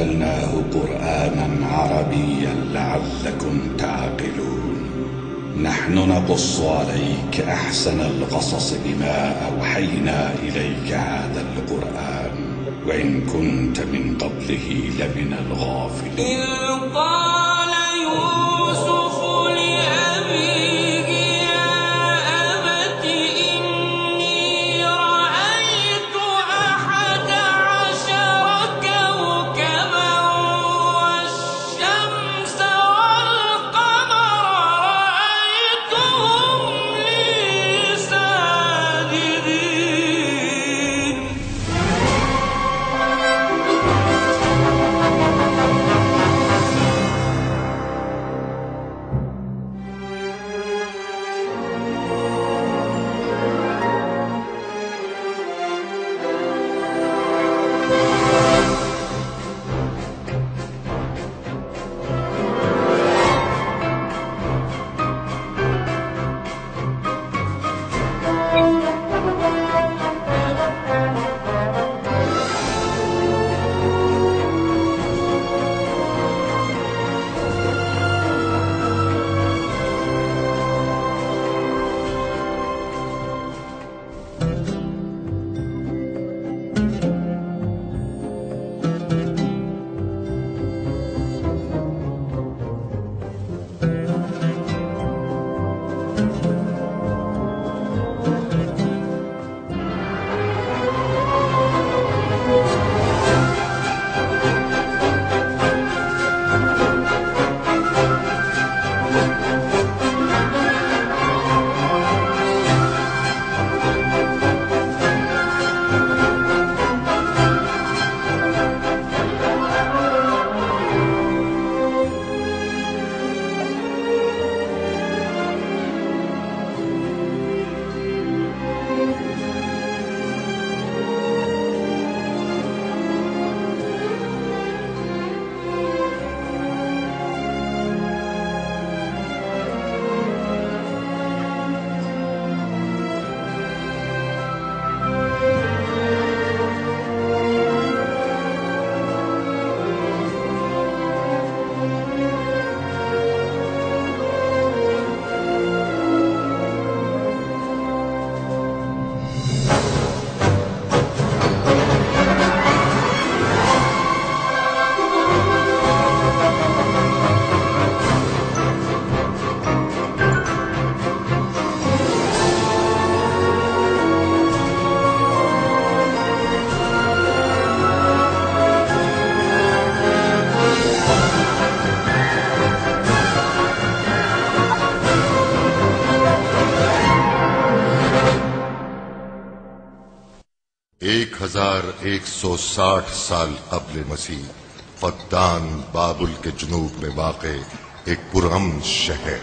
وجعلناه قرآنا عربيا لعلكم تعقلون. نحن نقص عليك أحسن القصص بما أوحينا إليك هذا القرآن وإن كنت من قبله لمن الغافلين. إذ قال يوسف لأبيه يا أبت إني رأيت 11 كوكبا والشمس والقمر رأيتهم لي ساجدين. ایک 1160 سال قبل مسیح فقدان بابل کے جنوب میں واقع ایک پرامن شہر.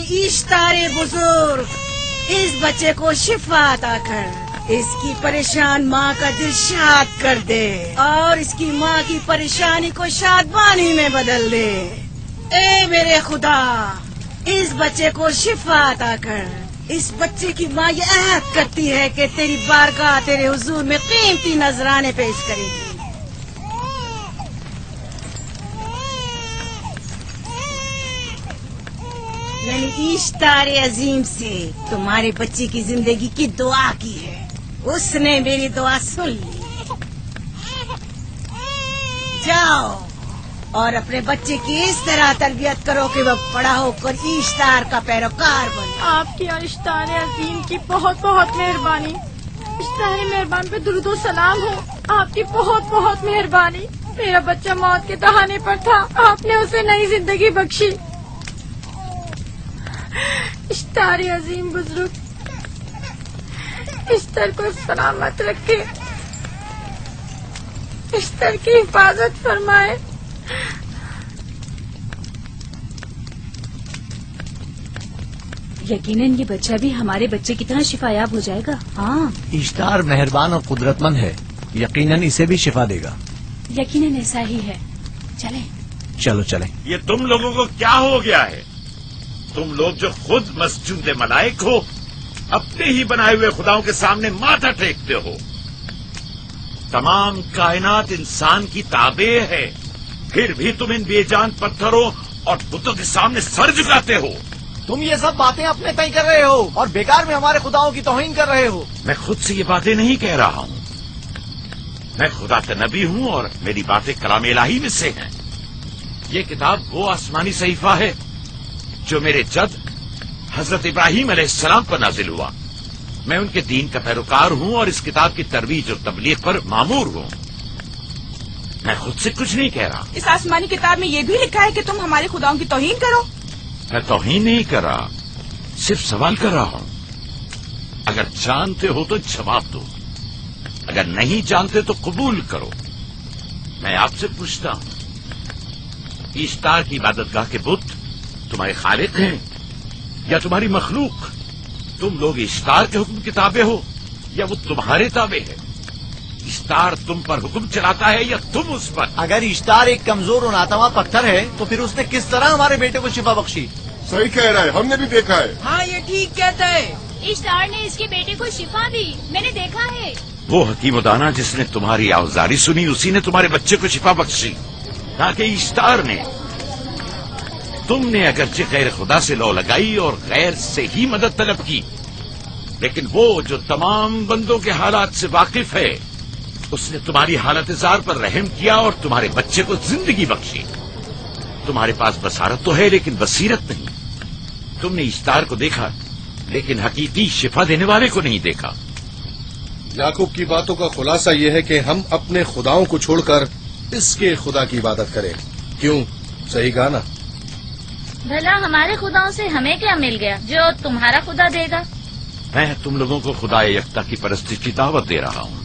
اشتار بزرگ اس بچے کو شفا عطا کر، اس کی پریشان ماں کا دل شاد کر دے اور اس کی ماں کی پریشانی کو شادمانی میں بدل دے۔ اے میرے خدا، اس بچے کو شفا عطا کر۔ اس بچے کی ماں یہ عہد کرتی ہے کہ تیری بارگاہ تیرے حضور میں قیمتی نذرانے پیش کرے گی۔ میں نے اشتار عظیم سے تمہارے بچے کی زندگی کی دعا کی ہے، اس نے میری دعا سن لی۔ جاؤ اور اپنے بچے کی اس طرح تربیت کرو کہ وہ بڑا ہو کر اشتار کا پیروکار بنے۔ آپ کی اشتار عظیم کی بہت بہت مہربانی۔ اشتار مہربان پہ درود و سلام ہو، آپ کی بہت بہت مہربانی۔ میرا بچہ موت کے دہانے پر تھا، آپ نے اسے نئی زندگی بخشی۔ اشتار عظیم بزرگ اشتر کو سلامت رکھے، اشتر کی حفاظت فرمائے۔ یقیناً یہ بچہ بھی ہمارے بچے کی طرح شفا یاب ہو جائے گا۔ ہاں، اشتار مہربان اور قدرت مند ہے، یقیناً اسے بھی شفا دے گا۔ یقیناً ایسا ہی ہے۔ چلیں چلو چلیں۔ یہ تم لوگوں کو کیا ہو گیا ہے؟ تم لوگ جو خود مسجود ملائک ہو، اپنے ہی بنائے ہوئے خداؤں کے سامنے ماتھا ٹیکتے ہو۔ تمام کائنات انسان کی تابع ہے، پھر بھی تم ان بے جان پتھروں اور بتوں کے سامنے سر جھکاتے ہو۔ تم یہ سب باتیں اپنے تئیں کر رہے ہو اور بیکار میں ہمارے خداؤں کی توہین کر رہے ہو۔ میں خود سے یہ باتیں نہیں کہہ رہا ہوں، میں خدا کا نبی ہوں اور میری باتیں کلام الہی میں سے ہیں۔ یہ کتاب وہ آسمانی صحیفہ ہے جو میرے جد حضرت ابراہیم علیہ السلام پر نازل ہوا۔ میں ان کے دین کا پیروکار ہوں اور اس کتاب کی ترویج اور تبلیغ پر مامور ہوں۔ میں خود سے کچھ نہیں کہہ رہا۔ اس آسمانی کتاب میں یہ بھی لکھا ہے کہ تم ہمارے خداؤں کی توہین کرو۔ میں توہین نہیں کر رہا، صرف سوال کر رہا ہوں۔ اگر جانتے ہو تو جواب دو، اگر نہیں جانتے تو قبول کرو۔ میں آپ سے پوچھتا ہوں، اشتار کی عبادت گاہ کے بت تمہارے خالق ہیں یا تمہاری مخلوق؟ تم لوگ اشتار کے حکم کے تابع ہو یا وہ تمہارے تابع ہے؟ اشتار تم پر حکم چلاتا ہے یا تم اس پر؟ اگر اشتار ایک کمزور اور ناتواں پتھر ہے تو پھر اس نے کس طرح ہمارے بیٹے کو شفا بخشی؟ صحیح کہہ رہا ہے، ہم نے بھی دیکھا ہے۔ ہاں یہ ٹھیک کہتا ہے، اشتار نے اس کے بیٹے کو شفا دی، میں نے دیکھا ہے۔ وہ حکیم و دانا جس نے تمہاری آوزاری سنی، اسی نے تمہارے بچے کو شفا بخشی۔ تاکہ اشتار نے، تم نے اگرچہ غیر خدا سے لو لگائی اور غیر سے ہی مدد طلب کی، لیکن وہ جو تمام بندوں کے حالات سے واقف ہے، اس نے تمہاری حالت زار پر رحم کیا اور تمہارے بچے کو زندگی بخشی۔ تمہارے پاس بصارت تو ہے لیکن بصیرت نہیں۔ تم نے اشتار کو دیکھا لیکن حقیقی شفا دینے والے کو نہیں دیکھا۔ یعقوب کی باتوں کا خلاصہ یہ ہے کہ ہم اپنے خداؤں کو چھوڑ کر اس کے خدا کی عبادت کریں۔ کیوں؟ صحیح کہا نا؟ بھلا ہمارے خداؤں سے ہمیں کیا مل گیا جو تمہارا خدا دے گا؟ میں تم لوگوں کو خدا یکتا کی پرستی کی دعوت دے رہا ہوں،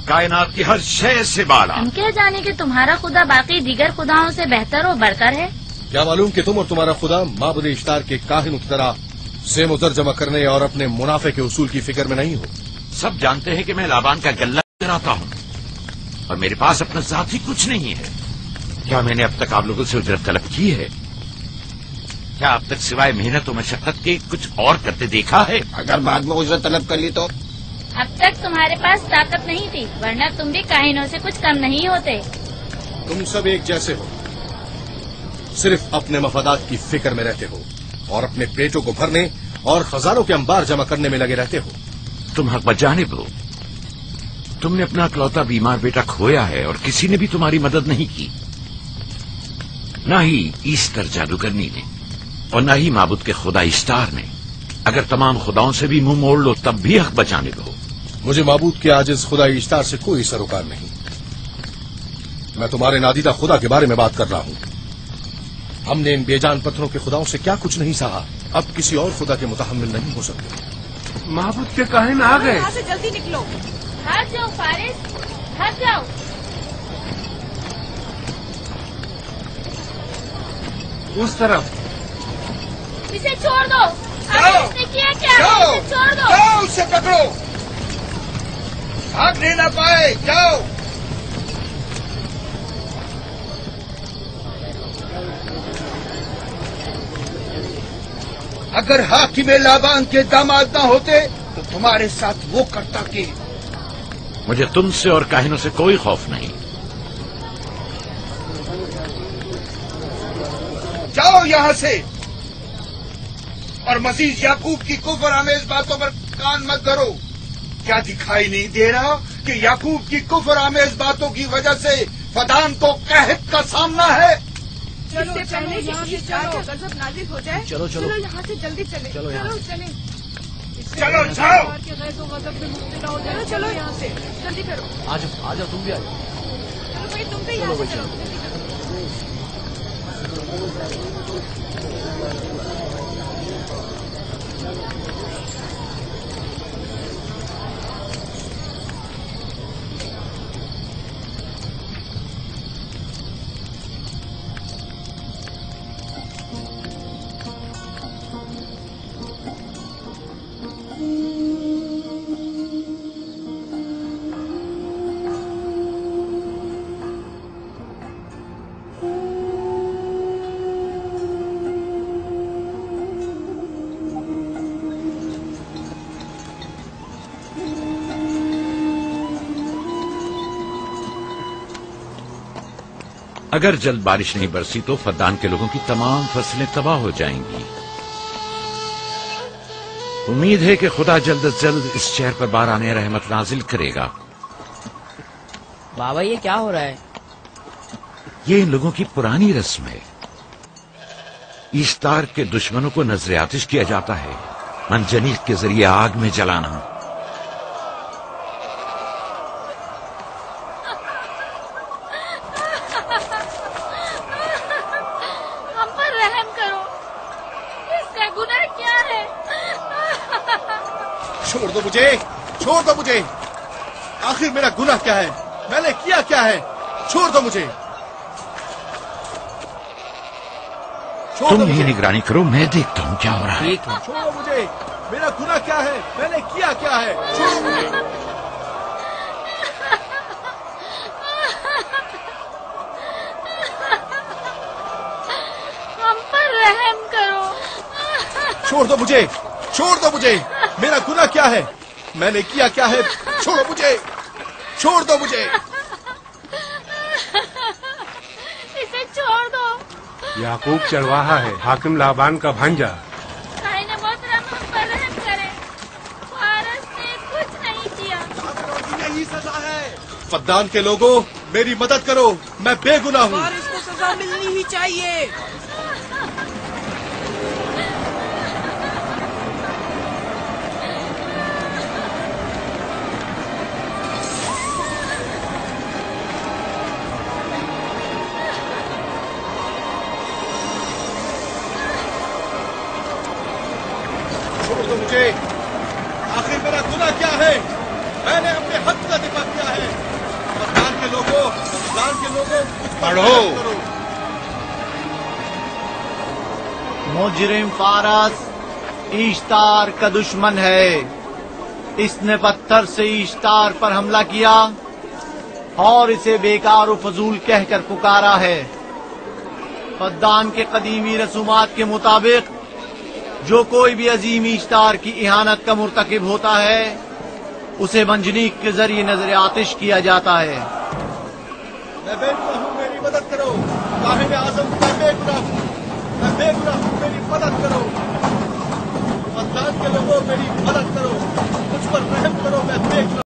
کائنات کی ہر شے سے بالا۔ ہم کیا جانے کہ تمہارا خدا باقی دیگر خداؤں سے بہتر و برتر ہے؟ کیا معلوم کہ تم اور تمہارا خدا معبود اشتار کے کاہن کی طرح زیم و زر جمع کرنے اور اپنے منافع کے اصول کی فکر میں نہیں ہو؟ سب جانتے ہیں کہ میں لابان کا غلہ کراتا ہوں اور میرے پاس اپنا ذاتی کچھ نہیں ہے۔ کیا میں نے اب تک آپ لوگوں سے اجرت طلب کی ہے؟ کیا اب تک سوائے محنت و مشقت کے کچھ اور کرتے دیکھا ہے؟ اگر بعد میں اجرت طلب کر لی تو؟ اب تک تمہارے پاس طاقت نہیں تھی، ورنہ تم بھی کاہنوں سے کچھ کم نہیں ہوتے۔ تم سب ایک جیسے ہو، صرف اپنے مفادات کی فکر میں رہتے ہو اور اپنے پیٹوں کو بھرنے اور خزانوں کے انبار جمع کرنے میں لگے رہتے ہو۔ تم حق بجانب ہو۔ تم نے اپنا اکلوتا بیمار بیٹا کھویا ہے اور کسی نے بھی تمہاری مدد نہیں کی، نہ ہی ایسٹر جادوگرنی نے اور نہ ہی معبود کے خدا اشتار نے۔ اگر تمام خداؤں سے بھی منہ موڑ لو تب بھی حق بجانب ہو۔ مجھے معبود کے عاجز خدا اشتار سے کوئی سروکار نہیں۔ میں تمہارے نادیدہ خدا کے بارے میں بات کر رہا ہوں۔ ہم نے ان بے جان پتھروں کے خداؤں سے کیا کچھ نہیں سہا، اب کسی اور خدا کے متحمل نہیں ہو سکتے۔ معبود کے کاہن آ گئے۔ یہاں سے جلدی نکلو۔ بھاگ جاؤ فارس، بھاگ جاؤ۔ اس طرف اسے چھوڑ دو. اس نے کیا کیا؟ جاؤ اسے چھوڑ دو. جاؤ اسے پکڑو. بھاگنے نہ پائے. جاؤ. اگر حاکم لابان کے داماد نہ ہوتے تو تمہارے ساتھ وہ کرتا کہ. مجھے تم سے اور کاہنوں سے کوئی خوف نہیں. جاؤ یہاں سے. اور مزید یعقوب کی کفر آمیز باتوں پر کان مت دھرو. کیا دکھائی نہیں دے رہا کہ یعقوب کی کفر آمیز باتوں کی وجہ سے فدان کو قحط کا سامنا ہے؟ چلو پہلے یہاں سے چلو. غضب نازل ہو جائے. چلو یہاں سے جلدی چلے. چلو چلیں. چلو جاؤ. غیظ و غضب میں مبتلا ہو جائے. چلو یہاں سے جلدی کرو. آ جاؤ تم بھی آ جاؤ. چلو بھائی تم بھی یہاں سے چلو. اگر جلد بارش نہیں برسی تو فدان کے لوگوں کی تمام فصلیں تباہ ہو جائیں گی. امید ہے کہ خدا جلد از جلد اس شہر پر باران رحمت نازل کرے گا. بابا یہ کیا ہو رہا ہے؟ یہ ان لوگوں کی پرانی رسم ہے. ایستار کے دشمنوں کو نذر آتش کیا جاتا ہے. منجنیق کے ذریعے آگ میں جلانا. چھوڑ دو مجھے. آخر میرا گناہ کیا ہے؟ میں نے کیا ہے؟ چھوڑ دو مجھے. تم بھی نگرانی کرو، میں دیکھتا ہوں کیا ہو رہا ہے. چھوڑو مجھے. میرا گناہ کیا ہے؟ میں نے کیا ہے؟ چھوڑو مجھے. ہم پر رحم کرو. چھوڑ دو مجھے. میرا گناہ کیا ہے؟ میں نے کیا ہے؟ چھوڑو مجھے. چھوڑ دو مجھے. اسے چھوڑ دو. یعقوب چرواہا ہے، حاکم لابان کا بھانجا. کائن محترم ہم پر رحم کرے. فارس نے کچھ نہیں کیا. یہی سزا ہے. فدان کے لوگوں میری مدد کرو، میں بے گناہ ہوں. فارس کو سزا ملنی ہی چاہیے. آخر میرا گناہ کیا ہے؟ میں نے اپنے حق کا دفاع کیا ہے. فدان کے لوگوں کچھ پڑھو. مجرم فارس ایشتار کا دشمن ہے. اس نے پتھر سے ایشتار پر حملہ کیا اور اسے بیکار و فضول کہہ کر پکارا ہے. فدان کے قدیمی رسومات کے مطابق جو کوئی بھی عظیم ایشتار کی اہانت کا مرتکب ہوتا ہے اسے منجنیق کے ذریعے نذر آتش کیا جاتا ہے. میں بے گناہ ہوں، میری مدد کرو. کاہن اعظم میں بے گناہ ہوں، میری مدد کرو. فدان کے لوگوں میری مدد کرو، مجھ پر رحم کرو. میں بے گناہ